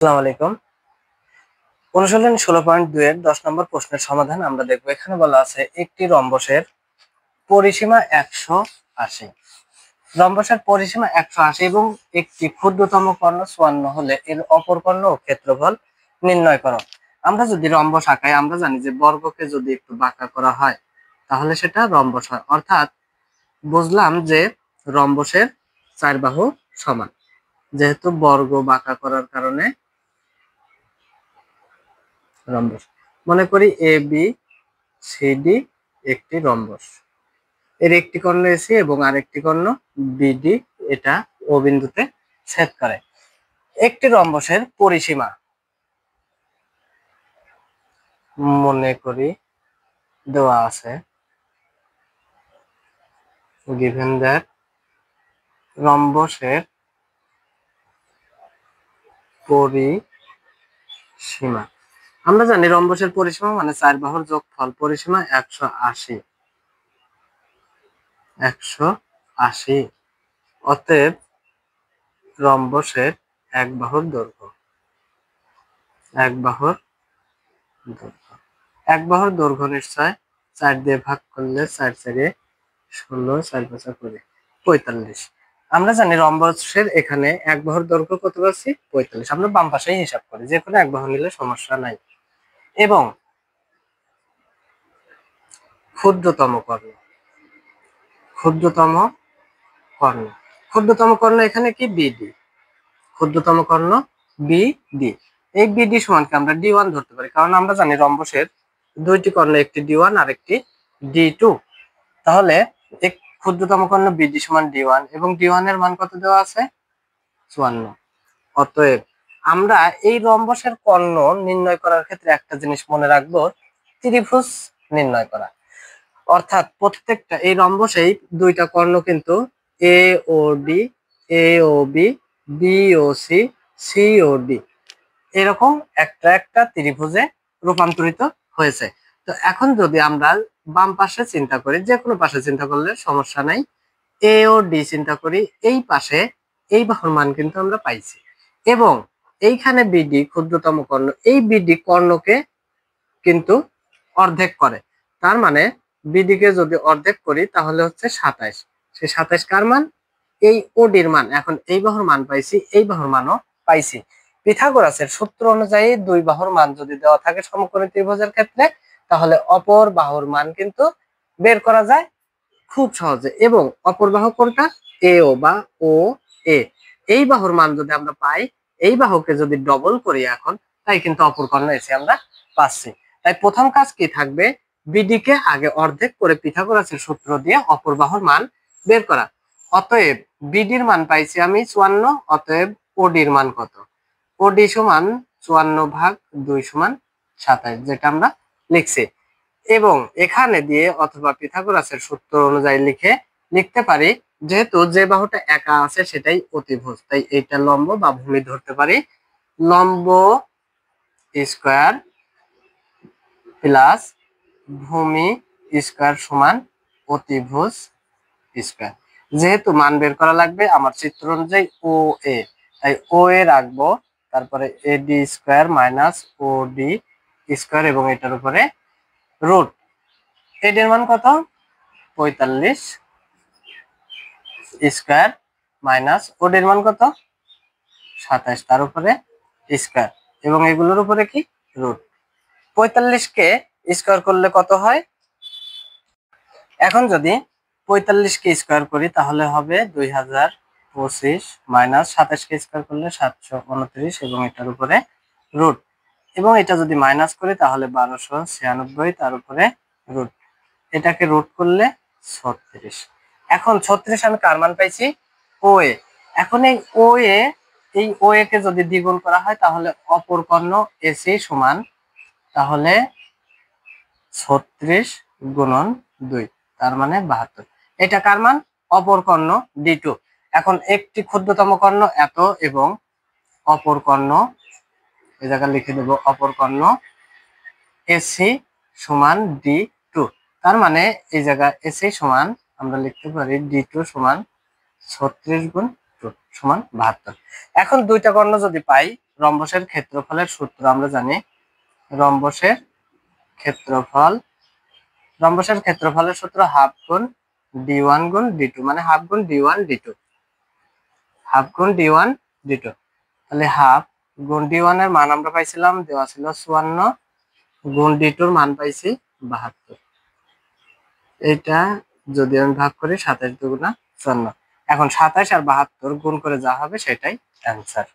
আসসালামু আলাইকুম। অনুশীলনী 16.2 এর 10 নম্বর প্রশ্নের সমাধান আমরা দেখব। এখানে বলা আছে একটি রম্বসের পরিসীমা 180। রম্বসের পরিসীমা 180 এবং একটি ক্ষুদ্রতম কর্ণ 54 হলে এর অপর কর্ণ ও ক্ষেত্রফল নির্ণয় করো। আমরা যদি রম্বস আঁকাই আমরা জানি যে বর্গকে যদি একটু বাঁকা করা হয় তাহলে সেটা রম্বস হয়। অর্থাৎ বুঝলাম যে রম্বসের 4 বাহু সমান, যেহেতু বর্গ বাঁকা করার কারণে রম্বস। মনে করি এ বি সি ডি একটি রম্বস, এর একটি কর্ণ এসি এবং আরেকটি কর্ণ বিডি, এটা ও বিন্দুতে ছেদ করে। একটি রম্বসের পরিসীমা মনে করি দেওয়া আছে, given that রম্বসের পরিসীমা, আমরা জানি রম্বসের পরিসীমা মানে 4 বাহুর যোগফল, পরিসীমা 180। অতএব রম্বসের এক বাহুর দৈর্ঘ্য এক বাহুর দৈর্ঘ্য নিশ্চয় 4 দিয়ে ভাগ করলে 4 4 16, 4 5 20, 45। আমরা জানি রম্বসের এখানে এক বাহুর দৈর্ঘ্য কত পাচ্ছি? 45। আমরা বাম পাশেই হিসাব করি, যে কোনো এক বাহু নিলে সমস্যা নাই। এবং ক্ষুদ্রতম কর্ণ এখানে কি? বিডি। ক্ষুদ্রতম কর্ণ বিডি। এই বিডি সমানকে আমরা ডি1 ধরতে পারি, কারণ আমরা জানি রম্বসের দুইটি কর্ণ, একটি ডি1 আর একটি ডি2। তাহলে এক ক্ষুদ্রতম কর্ণ বিডি সমান ডি1 এবং ডি1 এর মান কত দেওয়া আছে? 54। অতএব আমরা এই রম্বসের কর্ণ নির্ণয় করার ক্ষেত্রে একটা জিনিস মনে রাখবো, ত্রিভুজ নির্ণয় করা। অর্থাৎ প্রত্যেকটা এই রম্বসেই দুইটা কর্ণ কিন্তু এ ও ডি, এ ও বি, বি ও সি, সি ও ডি, এরকম একটা একটা ত্রিভুজে রূপান্তরিত হয়েছে। তো এখন যদি আমরা বাম পাশে চিন্তা করি, যে কোনো পাশে চিন্তা করলে সমস্যা নাই, এ ও ডি চিন্তা করি, এই পাশে এই বাহুর মান কিন্তু আমরা পাইছি এবং এইখানে বিডি ক্ষুদ্রতম কর্ণ, এই বিডি কর্ণকে কিন্তু অর্ধেক করে। তার মানে বিডি কে যদি অর্ধেক করি তাহলে হচ্ছে 27। সেই 27 কার মান? এই ওডির মান। এখন এই বাহুর মান পাইছি, এই বাহুর মানও পাইছি। পিথাগোরাসের সূত্র অনুযায়ী দুই বাহুর মান যদি দেওয়া থাকে সমকোণী ত্রিভুজের ক্ষেত্রে, তাহলে অপর বাহুর মান কিন্তু বের করা যায় খুব সহজে। এবং অপর বাহু কোনটা? এ ও বা ও এ। এই বাহুর মান যদি আমরা পাই, এই বাহুকে যদি ডবল করি এখন, তাই কিন্তু অপর কর্ণ এসে আমরা পাচ্ছি। তাই প্রথম কাজ কি থাকবে? বিডি কে আগে অর্ধেক করে পিথাগোরাসের সূত্র দিয়ে অপর বাহুর মান বের করা। অতএব বিডির মান পাইছি আমি 54, অতএব ওডির মান কত? ওডি সমান 54/2 সমান 27, যেটা আমরা লিখছি। এবং এখানে দিয়ে অথবা পিথাগোরাসের সূত্র অনুযায়ী লিখতে পারি, যেহেতু যে বাহুটা একা আছে সেটাই অতিভুজ, তাই এইটা লম্ব বা ভূমি ধরতে পারি। লম্ব স্কয়ার প্লাস ভূমি স্কয়ার সমান অতিভুজ স্কয়ার। যেহেতু মান বের করা লাগবে আমার চিত্র অনুযায়ী ও এ, তাই ও এ রাখবো, তারপরে এডি স্কয়ার মাইনাস ও ডি স্কয়ার এবং এটার উপরে রুট। এডি এর মান কত? 45 স্কয়ার মাইনাস ওডি এর মান কত? 27, তার উপরে স্কয়ার এবং এগুলোর উপরে কি? রুট। 45 কে স্কয়ার করলে কত হয়? এখন যদি 45 কে স্কয়ার করি তাহলে হবে 2025 মাইনাস 27 কে স্কয়ার করলে 729 এবং এটার উপরে রুট। এবং এটা যদি মাইনাস করি তাহলে 1296, তার উপরে রুট। এটাকে রুট করলে 36। এখন 36 আমি কার মান পাইছি? ও এ। এখন এই ও এ কে যদি দ্বিগুণ করা হয় তাহলে অপর কর্ণ এসি সমান, তাহলে 36 গুণন 2, তার মানে 72। এটা কার মান? অপর কর্ণ ডি2। এখন একটি ক্ষুদ্রতম কর্ণ এত এবং অপর কর্ণ, এই জায়গায় লিখে দেব অপর কর্ণ এসি সমান ডি2। তার মানে এই জায়গায় এসি সমান আমরা লিখতে পারি ডি2 সমান 36 গুণ 2 সমান 72। এখন দুইটা কর্ণ যদি পাই, রম্বসের ক্ষেত্রফলের সূত্র আমরা জানি। রম্বসের ক্ষেত্রফল রম্বসের ক্ষেত্রফলের সূত্র হাফ গুণ d1 গুণ d2, মানে হাফ গুণ d1 d2, হাফ গুণ d1 d2। তাহলে হাফ গুণ d1 এর মান আমরা পাইছিলাম, দেওয়া ছিল 54, গুণ d2 এর মান পাইছি 72। এটা যদি আমি ভাগ করি 27 দুগুণা 54। এখন 27 আর 72 গুণ করে যা হবে সেটাই অ্যান্সার।